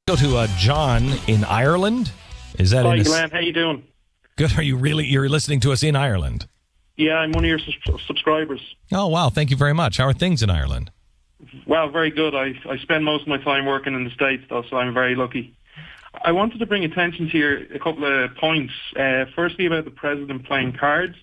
Go to John in Ireland. Is that Hi, Glenn. How you doing? Good. You're listening to us in Ireland? Yeah, I'm one of your subscribers. Oh, wow. Thank you very much. How are things in Ireland? Well, very good. I spend most of my time working in the States, though, so I'm very lucky. I wanted to bring attention to a couple of points. Firstly, about the president playing cards.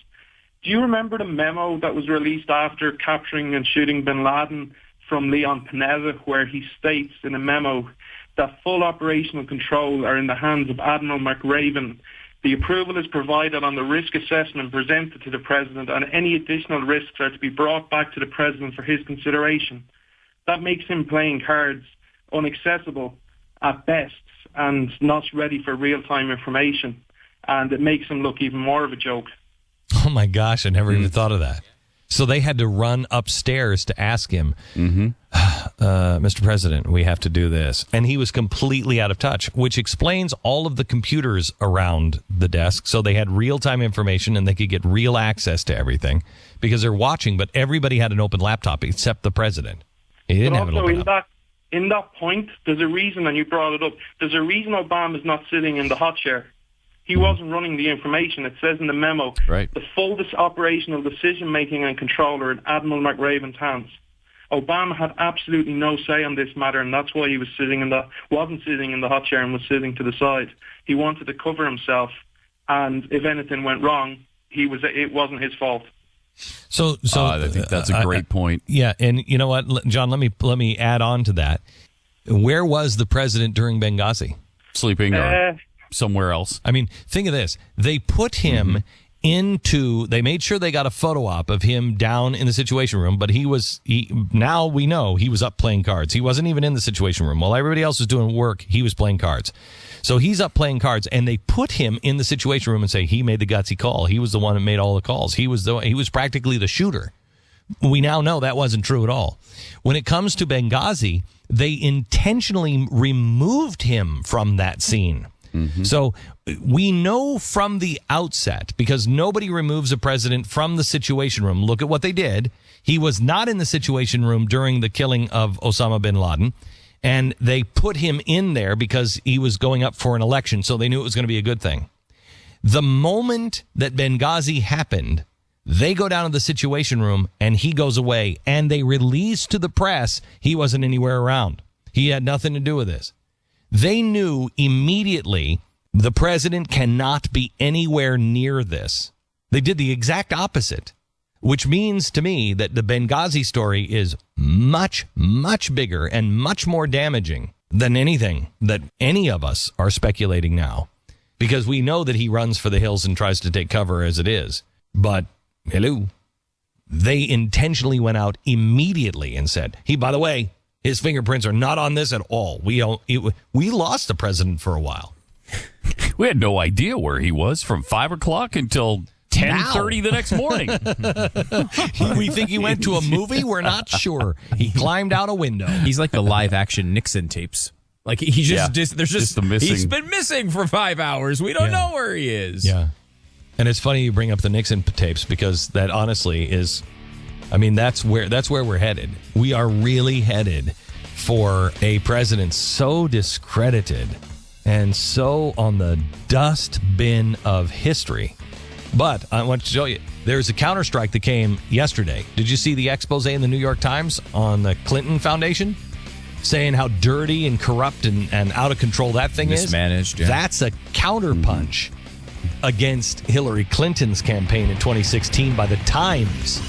Do you remember the memo that was released after capturing and shooting bin Laden from Leon Panetta, where he states in a memo that full operational control are in the hands of Admiral McRaven? The approval is provided on the risk assessment presented to the president, and any additional risks are to be brought back to the president for his consideration. That makes him playing cards inaccessible at best and not ready for real-time information, and it makes him look even more of a joke. Oh, my gosh. I never even thought of that. So they had to run upstairs to ask him, Mr. President, we have to do this. And he was completely out of touch, which explains all of the computers around the desk. So they had real-time information and they could get real access to everything because they're watching. But everybody had an open laptop except the president. He didn't have an open laptop. In that point, there's a reason, and you brought it up, there's a reason Obama's not sitting in the hot chair. He wasn't running the information. It says in the memo, right, the full operational decision-making and control are in Admiral McRaven's hands. Obama had absolutely no say on this matter, and that's why he was wasn't sitting in the hot chair and was sitting to the side. He wanted to cover himself, and if anything went wrong, it wasn't his fault. So I think that's a great point. Yeah, and you know what, John? Let me add on to that. Where was the president during Benghazi? Sleeping or somewhere else. I mean, think of this. They put him they made sure they got a photo op of him down in the Situation Room, but now we know he was up playing cards. He wasn't even in the Situation Room. While everybody else was doing work, he was playing cards. So he's up playing cards, and they put him in the Situation Room and say he made the gutsy call. He was the one that made all the calls. He was practically the shooter. We now know that wasn't true at all. When it comes to Benghazi, they intentionally removed him from that scene. So we know from the outset, because nobody removes a president from the Situation Room. Look at what they did. He was not in the Situation Room during the killing of Osama bin Laden, and they put him in there because he was going up for an election, so they knew it was going to be a good thing. The moment that Benghazi happened, they go down to the Situation Room, and he goes away, and they release to the press he wasn't anywhere around. He had nothing to do with this. They knew immediately the president cannot be anywhere near this. They did the exact opposite, which means to me that the Benghazi story is much, much bigger and much more damaging than anything that any of us are speculating now, because we know that he runs for the hills and tries to take cover as it is. But, hello, they intentionally went out immediately and said, by the way, his fingerprints are not on this at all. We lost the president for a while. We had no idea where he was from 5 o'clock until 10:30 the next morning. We think he went to a movie. We're not sure. He climbed out a window. He's like the live action Nixon tapes. Like he's the missing. He's been missing for 5 hours. We don't know where he is. Yeah, and it's funny you bring up the Nixon tapes because that honestly is. I mean, that's where we're headed. We are really headed for a president so discredited and so on the dustbin of history. But I want to show you, there's a counterstrike that came yesterday. Did you see the expose in the New York Times on the Clinton Foundation? Saying how dirty and corrupt and out of control that thing is? Mismanaged, yeah. That's a counterpunch against Hillary Clinton's campaign in 2016 by the Times.